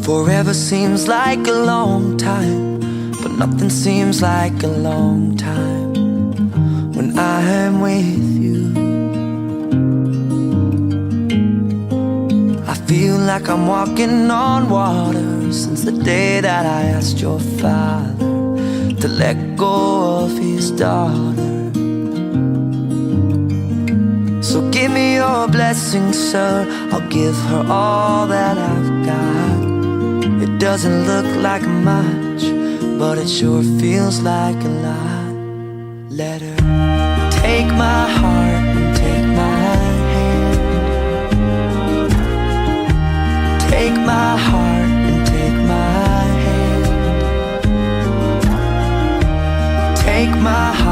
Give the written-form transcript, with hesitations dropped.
Forever seems like a long time, but nothing seems like a long time when I am with you. I feel like I'm walking on water since the day that I asked your father to let go of his daughter. So give me your blessing, sir, I'll give her all that I've got. It doesn't look like much, but it sure feels like a lot. Let her take my heart and take my hand. Take my heart and take my hand. Take my heart